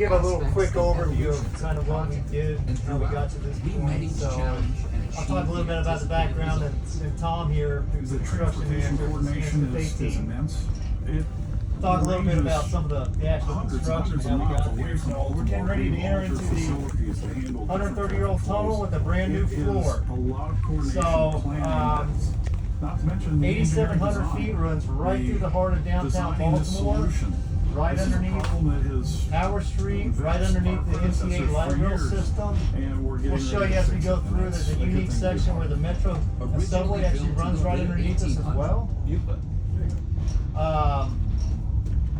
give a little quick overview of kind of what we did and how we got to this point. So I'll talk a little bit about the background, and Tom here, who's the construction manager for the CSX immense. talk a little bit about some of the actual construction and how we got here. So we're getting ready to enter into the 130-year-old tunnel with a brand new floor. So 8,700 feet runs right through the heart of downtown Baltimore, right underneath Howard Street, right underneath the MTA light rail system. We'll show you as we go through. There's a unique section where the Metro subway actually runs right underneath us as well.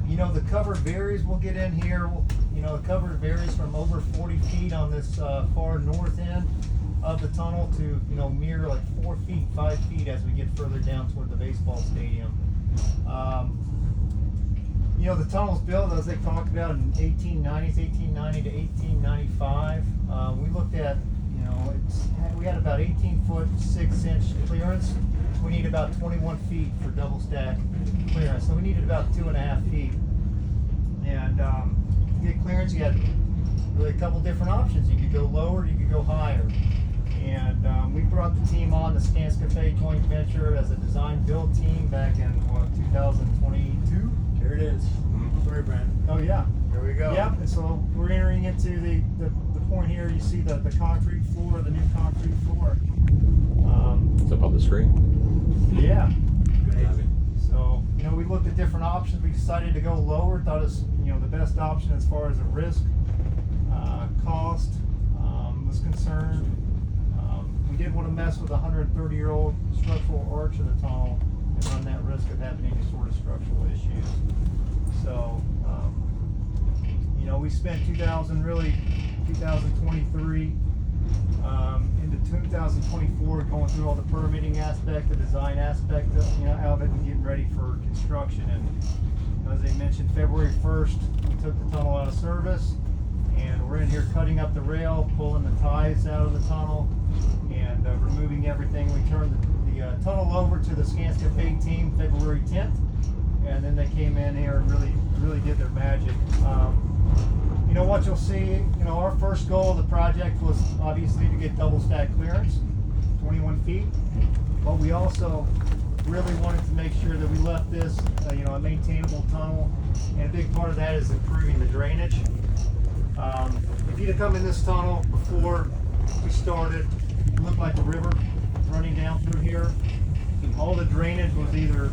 You know, the cover varies. We'll get in here. You know, the cover varies from over 40 feet on this far north end of the tunnel to, you know, mere like 4 feet, 5 feet as we get further down toward the baseball stadium. You know, the tunnel's built, as they talked about, in 1890s, 1890 to 1895. We looked at, you know, we had about 18-foot, 6-inch clearance. We need about 21 feet for double stack clearance. So we needed about 2.5 feet. And to get clearance, you had really a couple different options. You could go lower, you could go higher. And we brought the team on, the Scanscafe joint venture, as a design build team back in 2022. Here it is. Sorry, Brandon. Oh yeah. Here we go. Yep. And so we're entering into the point here. You see the concrete floor, the new concrete floor. It's up on the screen. Yeah. So, you know, we looked at different options. We decided to go lower. Thought it was, you know, the best option as far as the risk, cost was concerned. We didn't want to mess with a 130-year-old structural arch of the tunnel and run that risk of having any sort of structural issues. So, you know, we spent 2023 into 2024 going through all the permitting aspect, the design aspect of, you know, of it, and getting ready for construction. And as I mentioned, February 1st, we took the tunnel out of service, and we're in here cutting up the rail, pulling the ties out of the tunnel, and removing everything. We turned the tunnel over to the Scanscafe team February 10th, and then they came in here and really did their magic. You know what you'll see, you know, our first goal of the project was obviously to get double stack clearance, 21 feet, but we also really wanted to make sure that we left this, you know, a maintainable tunnel, and a big part of that is improving the drainage. If you'd have come in this tunnel before we started, it looked like the river running down through here. All the drainage was either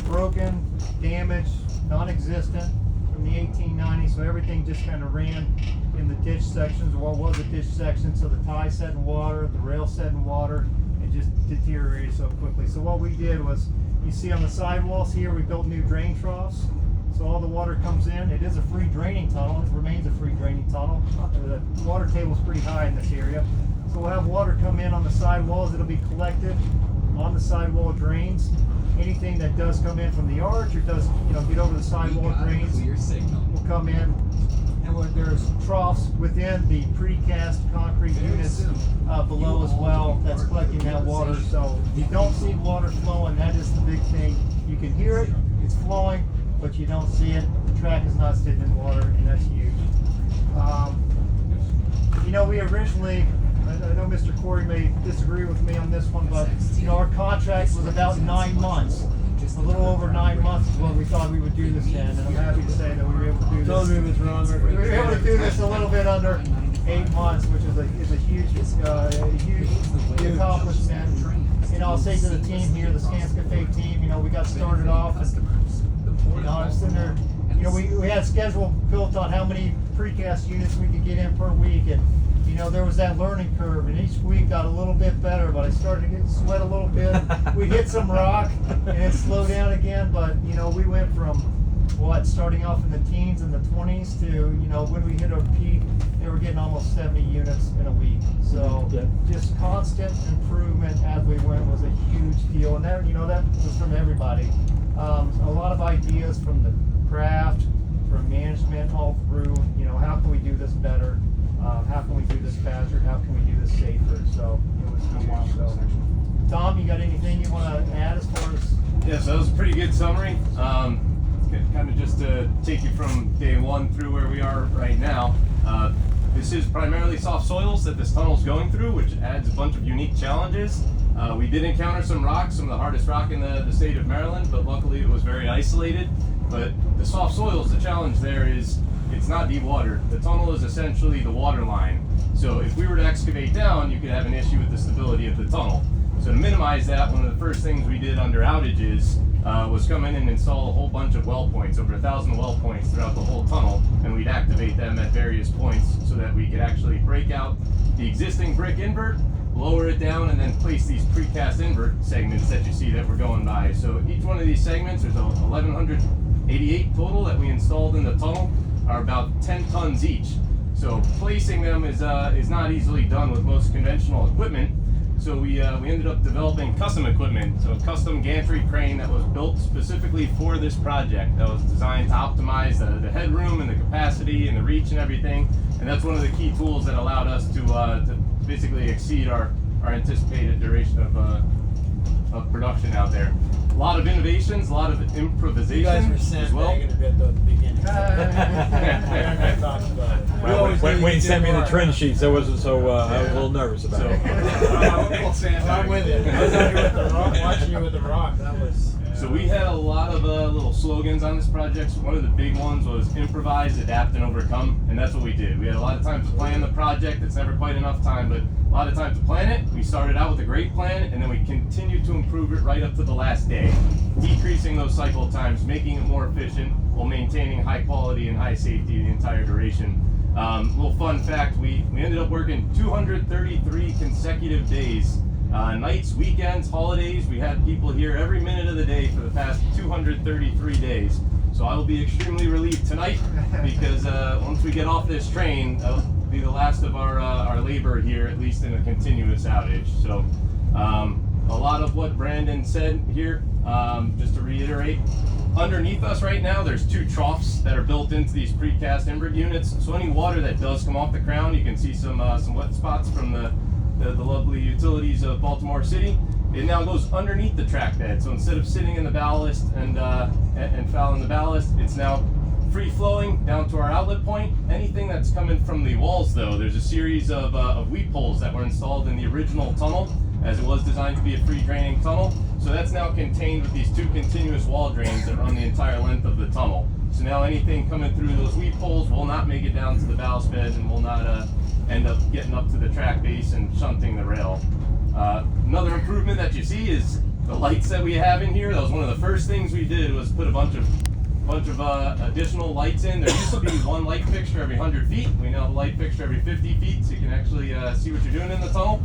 broken, damaged, non-existent from the 1890s, so everything just kind of ran in the ditch sections, or what was a ditch section, so the tie set in water, the rail set in water, it just deteriorated so quickly. So what we did was, you see on the sidewalls here, we built new drain troughs, so all the water comes in. It is a free draining tunnel, it remains a free draining tunnel. The water table's pretty high in this area, so we'll have water come in on the sidewalls. It'll be collected on the sidewall drains. Anything that does come in from the arch or does, you know, get over the sidewall drains will come in. And there's troughs within the precast concrete units below as well that's collecting that water. So if you don't see water flowing, that is the big thing. You can hear it, it's flowing, but you don't see it. The track is not sitting in water, and that's huge. You know, we originally, I know Mr. Corey may disagree with me on this one, but you know, our contract was about 9 months. A little over 9 months is what we thought we would do this in, and I'm happy to say that we were able to do this. Told me it was wrong. We were able to do this a little bit under 8 months, which is a huge accomplishment. You know, I'll say to the team here, the Scanscafe team, you know, we got started off, and you know, I was sitting there. You know, we had a schedule built on how many precast units we could get in per week, and you know, there was that learning curve, and each week got a little bit better, but I started to sweat a little bit. We hit some rock, and it slowed down again, but, you know, we went from, starting off in the teens and the 20s to, you know, when we hit our peak, they were getting almost 70 units in a week. So just constant improvement as we went was a huge deal, and that, you know, that was from everybody. A lot of ideas from the craft, from management, all through, you know, how can we do this better? How can we do this faster? How can we do this safer? So it was huge. So, Tom, you got anything you want to add as far as? Yeah, so that was a pretty good summary. kind of just to take you from day one through where we are right now. This is primarily soft soils that this tunnel's going through, which adds a bunch of unique challenges. We did encounter some rocks, some of the hardest rock in the state of Maryland, but luckily it was very isolated. But the soft soils, the challenge there is it's not deep water. The tunnel is essentially the water line. So if we were to excavate down, you could have an issue with the stability of the tunnel. So to minimize that, one of the first things we did under outages was come in and install a whole bunch of well points, over 1,000 well points throughout the whole tunnel, and we'd activate them at various points so that we could actually break out the existing brick invert, lower it down, and then place these precast invert segments that you see that we're going by. So each one of these segments, there's 1,188 total that we installed in the tunnel, are about 10 tons each. So placing them is not easily done with most conventional equipment. So we ended up developing custom equipment, so a custom gantry crane that was built specifically for this project, that was designed to optimize the headroom and the capacity and the reach and everything. And that's one of the key tools that allowed us to basically exceed our anticipated duration of production out there. A lot of innovations, a lot of improvisation You guys were as well. sandbagging a bit though at the beginning. Aaron and I talked about it. We always knew When you you sent me did the work. trend sheets, I wasn't so, I was a little nervous about So- it. I'm with you. I was out here with the rock, watching you with the rock. That was. So we had a lot of little slogans on this project. So one of the big ones was improvise, adapt, and overcome, and that's what we did. We had a lot of time to plan the project. It's never quite enough time, but a lot of time to plan it. We started out with a great plan, and then we continued to improve it right up to the last day, decreasing those cycle times, making it more efficient while maintaining high quality and high safety the entire duration. Little fun fact, we ended up working 233 consecutive days. Nights, weekends, holidays, we had people here every minute of the day for the past 233 days. So I will be extremely relieved tonight because once we get off this train, that'll be the last of our labor here, at least in a continuous outage. So a lot of what Brandon said here, just to reiterate, underneath us right now, there's 2 troughs that are built into these precast invert units. So any water that does come off the crown, you can see some wet spots from the lovely utilities of Baltimore City. It now goes underneath the track bed. So instead of sitting in the ballast and fouling the ballast, it's now free flowing down to our outlet point. Anything that's coming from the walls though, there's a series of weep holes that were installed in the original tunnel, as it was designed to be a free draining tunnel. So that's now contained with these 2 continuous wall drains that run the entire length of the tunnel. So now anything coming through those weep holes will not make it down to the ballast bed and will not end up getting up to the track base and shunting the rail. Another improvement that you see is the lights that we have in here. That was one of the first things we did, was put a bunch of additional lights in. There used to be 1 light fixture every 100 feet. We now have a light fixture every 50 feet, so you can actually see what you're doing in the tunnel.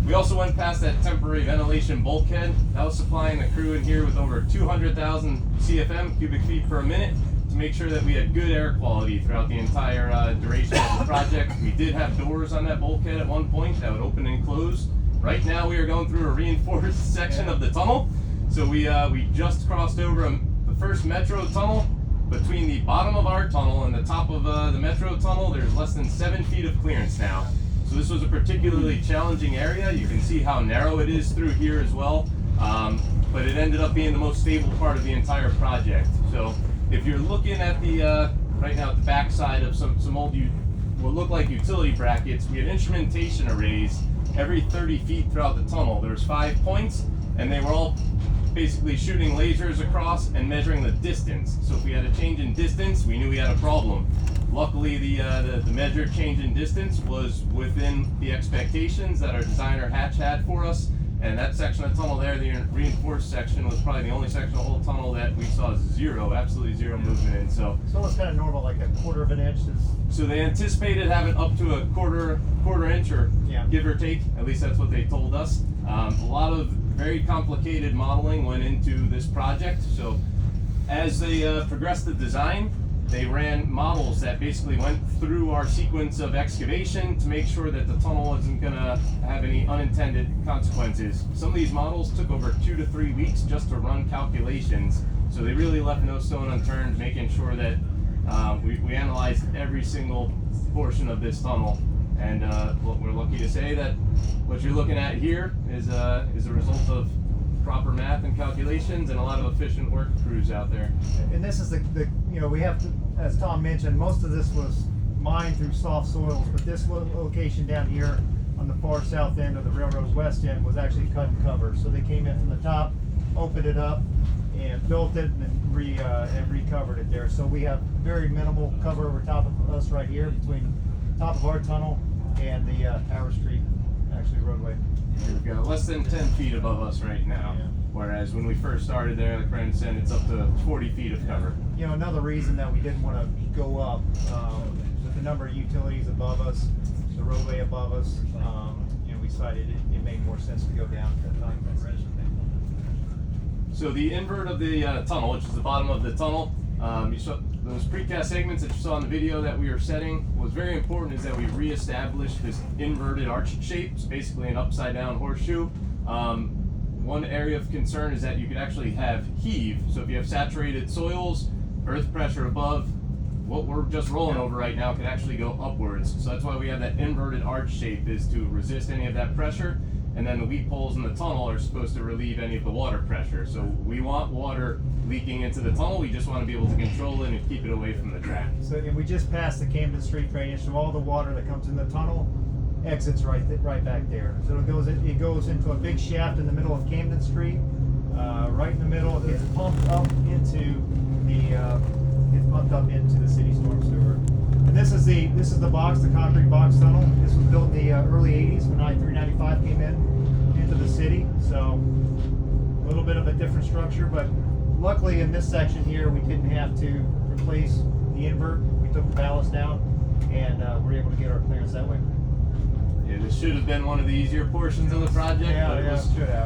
We also went past that temporary ventilation bulkhead. That was supplying the crew in here with over 200,000 CFM, cubic feet per minute, to make sure that we had good air quality throughout the entire duration of the project. We did have doors on that bulkhead at one point that would open and close. Right now we are going through a reinforced section of the tunnel. So we just crossed over the first metro tunnel. Between the bottom of our tunnel and the top of the metro tunnel, there's less than 7 feet of clearance now. So this was a particularly challenging area. You can see how narrow it is through here as well. But it ended up being the most stable part of the entire project. So if you're looking at the right now at the back side of some old what look like utility brackets, we had instrumentation arrays every 30 feet throughout the tunnel. There's 5 points, and they were all basically shooting lasers across and measuring the distance. So if we had a change in distance, we knew we had a problem. Luckily, the measured change in distance was within the expectations that our designer Hatch had for us. And that section of tunnel there, the reinforced section, was probably the only section of the whole tunnel that we saw absolutely zero movement in. So So it's kind of normal, like a 1/4 of an inch is. they anticipated having up to a quarter inch, or Yeah. give or take. At least that's what they told us. A lot of very complicated modeling went into this project. So as they progressed the design, they ran models that basically went through our sequence of excavation to make sure that the tunnel wasn't going to have any unintended consequences. Some of these models took over 2 to 3 weeks just to run calculations. So they really left no stone unturned, making sure that we analyzed every single portion of this tunnel. And we're lucky to say that what you're looking at here is a result of proper math and calculations and a lot of efficient work crews out there. And this is the you know, we have to, as Tom mentioned, most of this was mined through soft soils, but this location down here on the far south end of the railroad's west end was actually cut and covered. So they came in from the top, opened it up, and built it, and then recovered it there. So we have very minimal cover over top of us right here between top of our tunnel and the Tower Street, actually roadway. We've got less than 10 feet above us right now, Yeah. whereas when we first started there, like Brandon said, it's up to 40 feet of cover. You know, another reason that we didn't want to go up, with the number of utilities above us, the roadway above us, you know, we decided it made more sense to go down at that time. So the invert of the tunnel, which is the bottom of the tunnel, you saw those precast segments that you saw in the video that we were setting. What's very important is that we reestablished this inverted arch shape. It's basically an upside down horseshoe. One area of concern is that you could actually have heave. So if you have saturated soils, earth pressure above, what we're just rolling over right now can actually go upwards. So that's why we have that inverted arch shape, is to resist any of that pressure. And then the weak poles in the tunnel are supposed to relieve any of the water pressure. So we want water leaking into the tunnel. We just want to be able to control it and keep it away from the track. So, and we just passed the Camden Street drainage, so all the water that comes in the tunnel exits right back there. So it goes into a big shaft in the middle of Camden Street, right in the middle. It gets pumped up into the city storm sewer. And this is the box, the concrete box tunnel. This was built in the early '80s when I-395 came into the city. So a little bit of a different structure, but luckily in this section here we didn't have to replace the invert. We took the ballast down and we're able to get our clearance that way. Yeah, this should have been one of the easier portions of the project, but it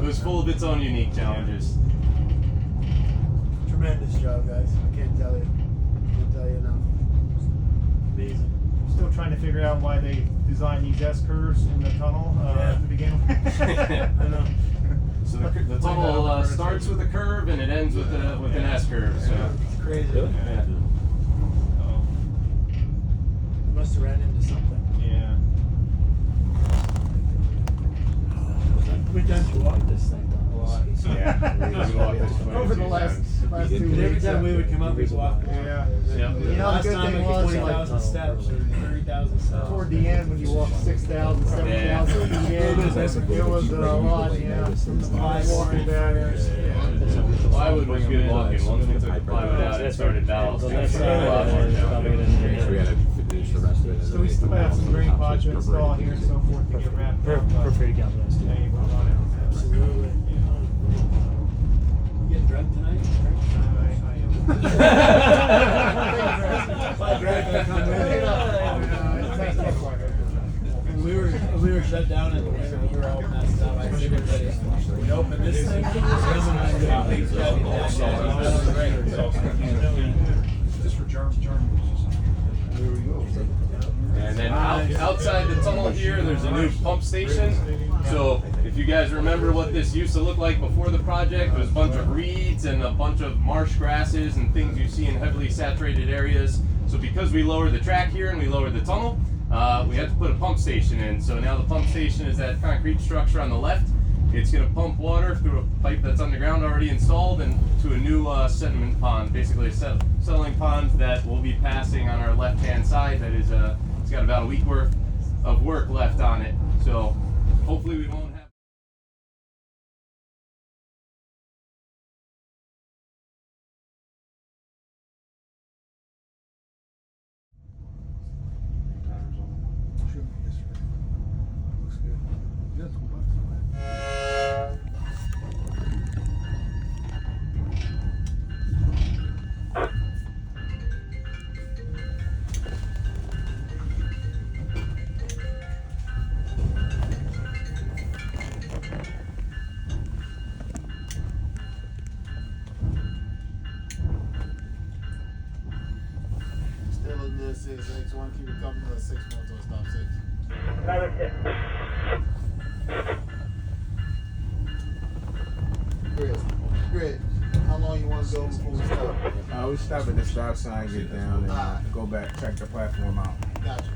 was full of its own unique challenges. Tremendous job, guys. I can't tell you. Enough. Amazing. Still trying to figure out why they designed these S curves in the tunnel to begin with. I know. So the tunnel starts with a curve and it ends with an S curve. So It's crazy. yeah. Must have ran into something. Yeah. We done to walk this thing a lot. Over the last 2 And weeks. every time we would come up, we'd walk. Yeah. Yep. You know, Last the good time thing it was, was like, 20,000 steps or 30,000 steps. toward the end when you walk 6,000, 7,000 feet in, it was a lot, yeah. Walking down there. The plywood was good walking. Once we took the plywood out, it started ballasting. It was a lot more down. We had to finish the rest of it. So we still have some drain pods to install here and so forth to get wrapped up. Pretty galvanized. Yeah, you will run it. Absolutely. You getting drunk tonight? When we were shut down and we were all messed up, I said everybody, we opened this thing. Just for germs. There we go. And then outside the tunnel here, there's a new pump station. So if you guys remember what this used to look like before the project, it was a bunch of reeds and a bunch of marsh grasses and things you see in heavily saturated areas. So because we lowered the track here and we lowered the tunnel, we had to put a pump station in. So now the pump station is that concrete structure on the left. It's going to pump water through a pipe that's underground already installed and to a new sediment pond, basically a settling pond that we'll be passing on our left-hand side. That is, it's got about a week worth of work left on it. So hopefully we won't have. Still in the CSX, one keep it coming to 6 months on stop 6. Great. How long you want to go before we stop? We stop at the stop sign, get down, and go back, check the platform out. Gotcha.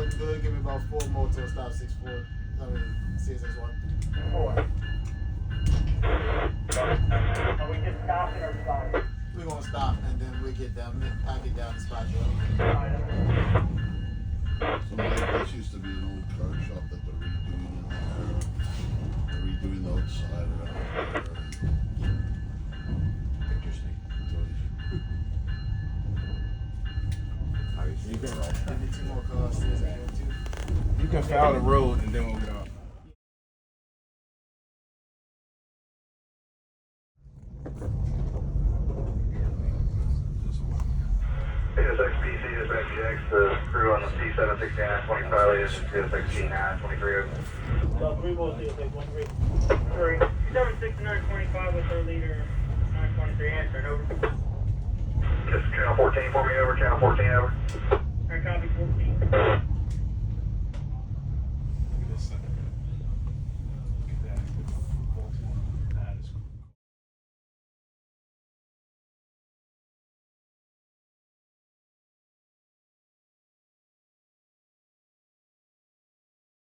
looking good. Give me about 4 more till stop 6-4. I mean, CSX 1. 4. Are we just stopping or stopping? We're gonna stop and then we get down. I get down the spot drop. So Mike, this used to be an old car shop that they're redoing in there. They're redoing the outside around there. Interesting. You can, Give me 2 more cars. CSX 1 2. you can foul the road and then we'll get off. CSXB, CSXGX, the crew on the C769-20 Charlie is CSXG9-23. So 3 more CSX 1-3. 769-25 with their leader 923 answering over. Just channel 14 for me over, channel 14 over.